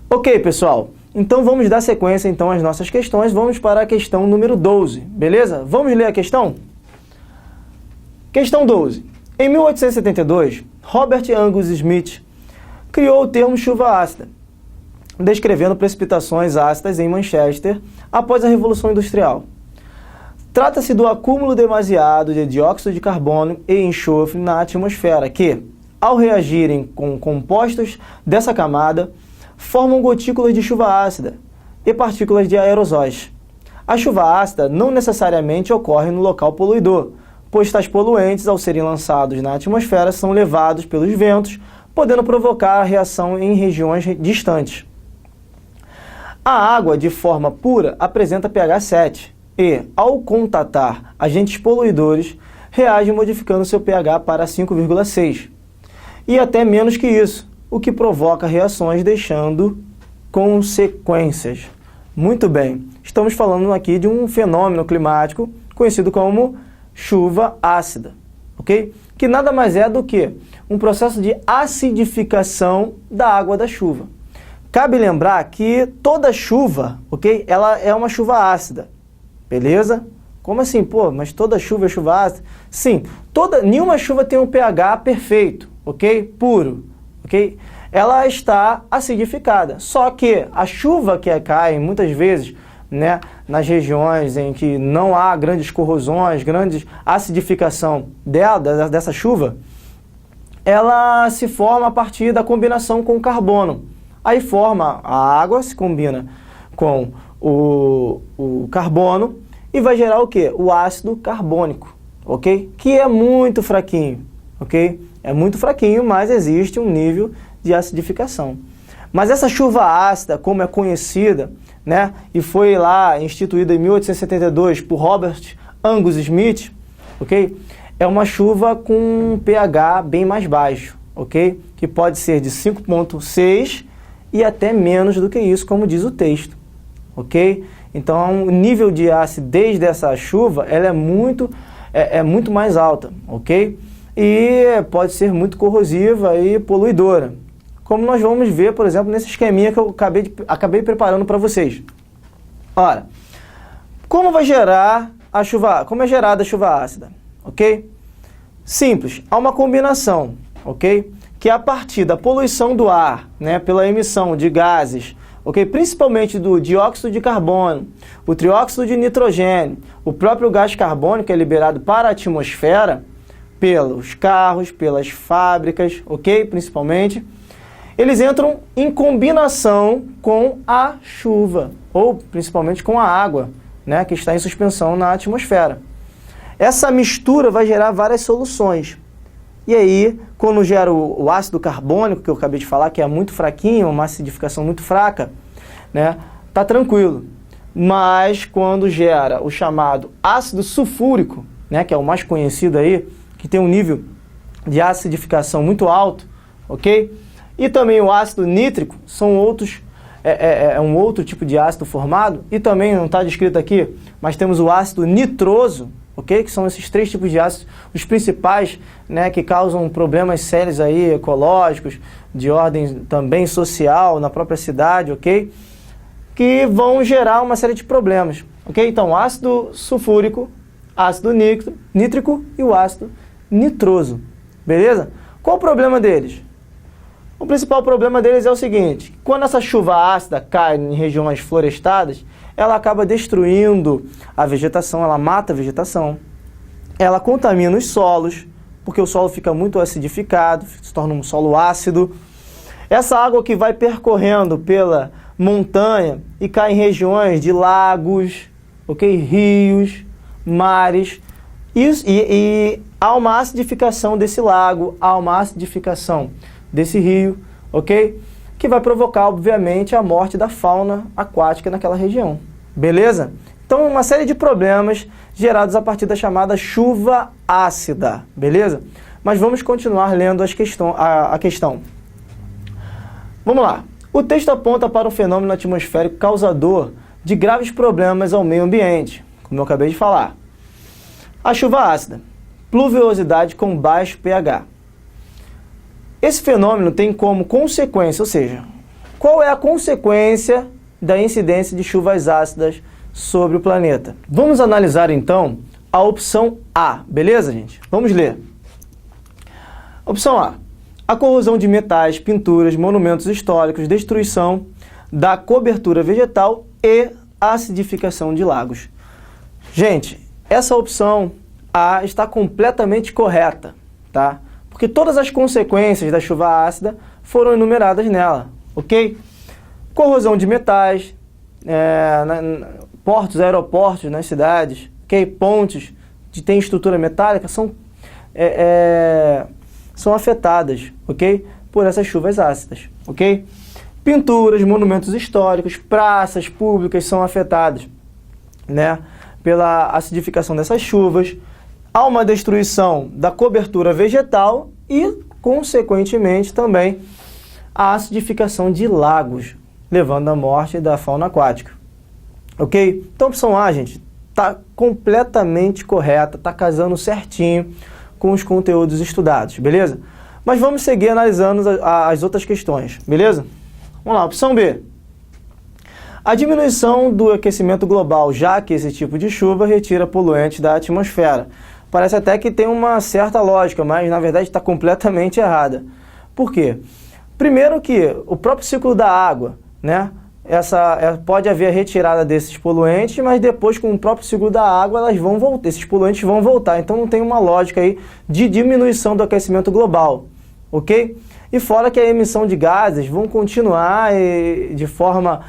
Ok, pessoal, então vamos dar sequência então às nossas questões, vamos para a questão número 12, beleza? Vamos ler a questão? Questão 12. Em 1872, Robert Angus Smith criou o termo chuva ácida, descrevendo precipitações ácidas em Manchester após a Revolução Industrial. Trata-se do acúmulo demasiado de dióxido de carbono e enxofre na atmosfera que, ao reagirem com compostos dessa camada, formam gotículas de chuva ácida e partículas de aerosóis. A chuva ácida não necessariamente ocorre no local poluidor, pois tais poluentes, ao serem lançados na atmosfera, são levados pelos ventos, podendo provocar a reação em regiões distantes. A água, de forma pura, apresenta pH 7 e, ao contatar agentes poluidores, reage modificando seu pH para 5,6 e até menos que isso, o que provoca reações deixando consequências. Muito bem, estamos falando aqui de um fenômeno climático conhecido como chuva ácida, ok? Que nada mais é do que um processo de acidificação da água da chuva. Cabe lembrar que toda chuva, ok? Ela é uma chuva ácida, beleza? Como assim? Pô, mas toda chuva é chuva ácida? Sim, nenhuma chuva tem um pH perfeito, ok? Puro, ok? Ela está acidificada, só que a chuva que cai muitas vezes, né, nas regiões em que não há grandes corrosões, grandes acidificação dessa chuva, ela se forma a partir da combinação com o carbono. Aí forma a água, se combina com o carbono e vai gerar o quê? O ácido carbônico, ok? Que é muito fraquinho, ok? É muito fraquinho, mas existe um nível de acidificação. Mas essa chuva ácida, como é conhecida, né, e foi lá instituída em 1872 por Robert Angus Smith, ok? É uma chuva com um pH bem mais baixo, ok? Que pode ser de 5,6 e até menos do que isso, como diz o texto, ok? Então, o nível de acidez dessa chuva, ela é muito mais alta, ok? E pode ser muito corrosiva e poluidora, como nós vamos ver, por exemplo, nesse esqueminha que eu acabei preparando para vocês. Ora, como é gerada a chuva ácida, ok? Simples, há uma combinação, ok? Que é a partir da poluição do ar, né, pela emissão de gases, ok? Principalmente do dióxido de carbono, o trióxido de nitrogênio, o próprio gás carbônico é liberado para a atmosfera pelos carros, pelas fábricas, ok? Principalmente. Eles entram em combinação com a chuva, ou principalmente com a água, né, que está em suspensão na atmosfera. Essa mistura vai gerar várias soluções. E aí, quando gera o ácido carbônico, que eu acabei de falar, que é muito fraquinho, uma acidificação muito fraca, né, tá tranquilo. Mas quando gera o chamado ácido sulfúrico, né, que é o mais conhecido aí, que tem um nível de acidificação muito alto, ok? E também o ácido nítrico, são outros, um outro tipo de ácido formado, e também não está descrito aqui, mas temos o ácido nitroso, ok? Que são esses três tipos de ácidos, os principais, né, que causam problemas sérios aí, ecológicos, de ordem também social, na própria cidade, ok? Que vão gerar uma série de problemas, ok? Então, ácido sulfúrico, ácido nítrico e o ácido nitroso, beleza? Qual o problema deles? O principal problema deles é o seguinte: quando essa chuva ácida cai em regiões florestadas, ela acaba destruindo a vegetação, ela mata a vegetação, ela contamina os solos, porque o solo fica muito acidificado, se torna um solo ácido. Essa água que vai percorrendo pela montanha e cai em regiões de lagos, ok? Rios, mares, e há uma acidificação desse lago, há uma acidificação desse rio, ok? Que vai provocar, obviamente, a morte da fauna aquática naquela região. Beleza? Então, uma série de problemas gerados a partir da chamada chuva ácida. Beleza? Mas vamos continuar lendo a questão. Vamos lá. O texto aponta para um fenômeno atmosférico causador de graves problemas ao meio ambiente, como eu acabei de falar. A chuva ácida. Pluviosidade com baixo pH. Esse fenômeno tem como consequência, ou seja, Qual é a consequência da incidência de chuvas ácidas sobre o planeta? Vamos analisar então a opção A, beleza, gente? Vamos ler. Opção A. A corrosão de metais, pinturas, monumentos históricos, destruição da cobertura vegetal e acidificação de lagos. Gente, essa opção A está completamente correta, tá? Porque todas as consequências da chuva ácida foram enumeradas nela, ok? Corrosão de metais, portos, aeroportos nas cidades, ok? Pontes que têm estrutura metálica são afetadas, ok? Por essas chuvas ácidas, ok? Pinturas, monumentos históricos, praças públicas são afetadas, né, pela acidificação dessas chuvas. Há uma destruição da cobertura vegetal e, consequentemente, também a acidificação de lagos, levando à morte da fauna aquática, ok? Então, a opção A, gente, está completamente correta, está casando certinho com os conteúdos estudados, beleza? Mas vamos seguir analisando as outras questões, beleza? Vamos lá, opção B. A diminuição do aquecimento global, já que esse tipo de chuva retira poluentes da atmosfera. Parece até que tem uma certa lógica, mas na verdade está completamente errada. Por quê? Primeiro que o próprio ciclo da água, né? Pode haver a retirada desses poluentes, mas depois, com o próprio ciclo da água, elas vão voltar, esses poluentes vão voltar. Então não tem uma lógica aí de diminuição do aquecimento global, ok? E fora que a emissão de gases vão continuar de forma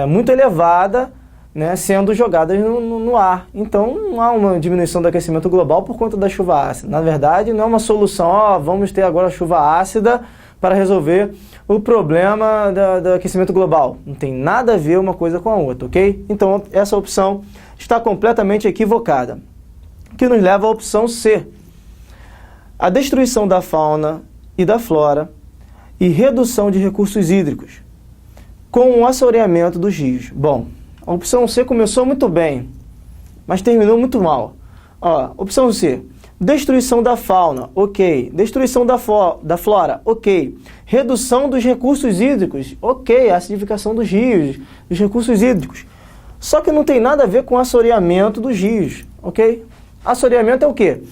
muito elevada, né, sendo jogadas no ar. Então não há uma diminuição do aquecimento global por conta da chuva ácida. Na verdade, não é uma solução, vamos ter agora chuva ácida para resolver o problema do aquecimento global. Não tem nada a ver uma coisa com a outra, ok? Então essa opção está completamente equivocada. O que nos leva à opção C. A destruição da fauna e da flora e redução de recursos hídricos com o assoreamento dos rios. Bom, a opção C começou muito bem, mas terminou muito mal. Opção C. Destruição da fauna, ok. Destruição da flora, ok. Redução dos recursos hídricos, ok. Acidificação dos rios, dos recursos hídricos. Só que não tem nada a ver com assoreamento dos rios, ok? Assoreamento é o quê?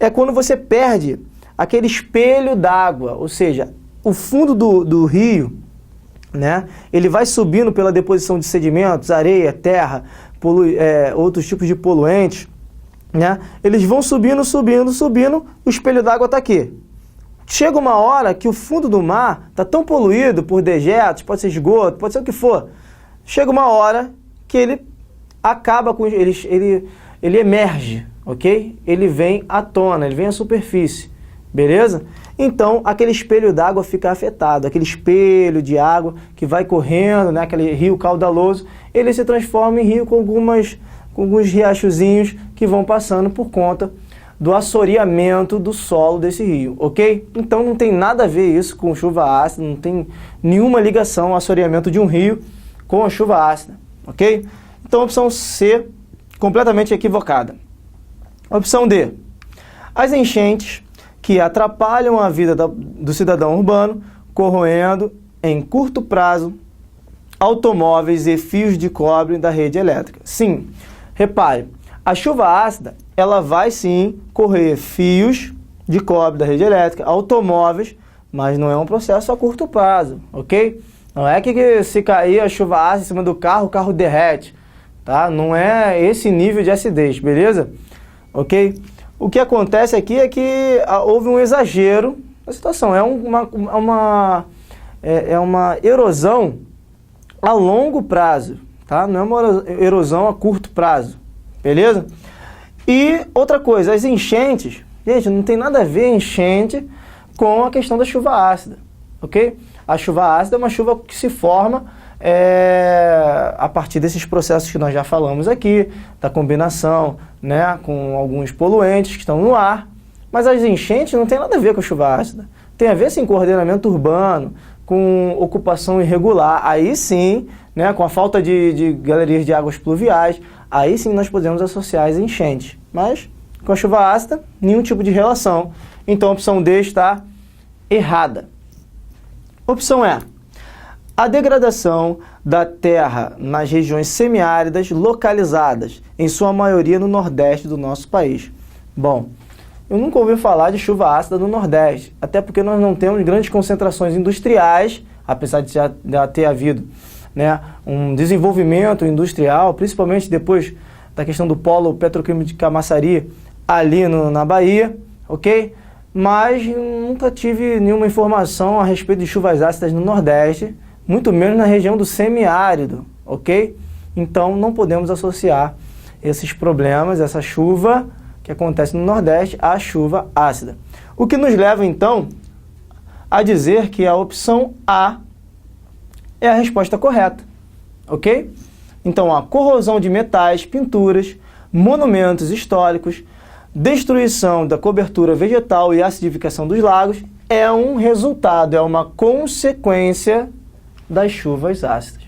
É quando você perde aquele espelho d'água, ou seja, o fundo do rio, né? Ele vai subindo pela deposição de sedimentos, areia, terra, outros tipos de poluentes, né? Eles vão subindo, o espelho d'água está aqui. Chega uma hora que o fundo do mar está tão poluído por dejetos, pode ser esgoto, pode ser o que for. Chega uma hora que ele acaba com... Ele emerge, ok? Ele vem à tona, ele vem à superfície, beleza? Então, aquele espelho d'água fica afetado, aquele espelho de água que vai correndo, né? Aquele rio caudaloso, ele se transforma em rio com alguns riachozinhos que vão passando por conta do assoreamento do solo desse rio, ok? Então não tem nada a ver isso com chuva ácida, não tem nenhuma ligação ao assoreamento de um rio com a chuva ácida, ok? Então a opção C, completamente equivocada. Opção D. As enchentes que atrapalham a vida do cidadão urbano, corroendo em curto prazo automóveis e fios de cobre da rede elétrica. Sim, repare, a chuva ácida, ela vai sim correr fios de cobre da rede elétrica, automóveis, mas não é um processo a curto prazo, ok? Não é que se cair a chuva ácida em cima do carro, o carro derrete, tá? Não é esse nível de acidez, beleza? Ok? O que acontece aqui é que houve um exagero na situação, é uma erosão a longo prazo, tá? Não é uma erosão a curto prazo, beleza? E outra coisa, as enchentes, gente, não tem nada a ver enchente com a questão da chuva ácida, ok? A chuva ácida é uma chuva que se forma a partir desses processos que nós já falamos aqui, da combinação, né, com alguns poluentes que estão no ar, mas as enchentes não tem nada a ver com a chuva ácida. Tem a ver, sim, com coordenamento urbano, com ocupação irregular, aí sim, né, com a falta de galerias de águas pluviais, aí sim nós podemos associar as enchentes. Mas com a chuva ácida, nenhum tipo de relação. Então a opção D está errada. Opção E. A degradação da terra nas regiões semiáridas localizadas, em sua maioria no nordeste do nosso país. Bom, eu nunca ouvi falar de chuva ácida no Nordeste, até porque nós não temos grandes concentrações industriais, apesar de já ter havido, né, um desenvolvimento industrial, principalmente depois da questão do polo petroquímico de Camaçari, ali na Bahia, ok? Mas nunca tive nenhuma informação a respeito de chuvas ácidas no Nordeste, muito menos na região do semiárido, ok? Então não podemos associar esses problemas, essa chuva que acontece no Nordeste, à chuva ácida. O que nos leva então a dizer que a opção A é a resposta correta, ok? Então a corrosão de metais, pinturas, monumentos históricos, destruição da cobertura vegetal e acidificação dos lagos é um resultado, é uma consequência das chuvas ácidas.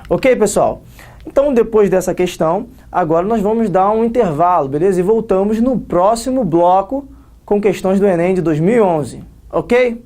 Ok, pessoal? Então, depois dessa questão, agora nós vamos dar um intervalo, beleza? E voltamos no próximo bloco com questões do Enem de 2011, ok?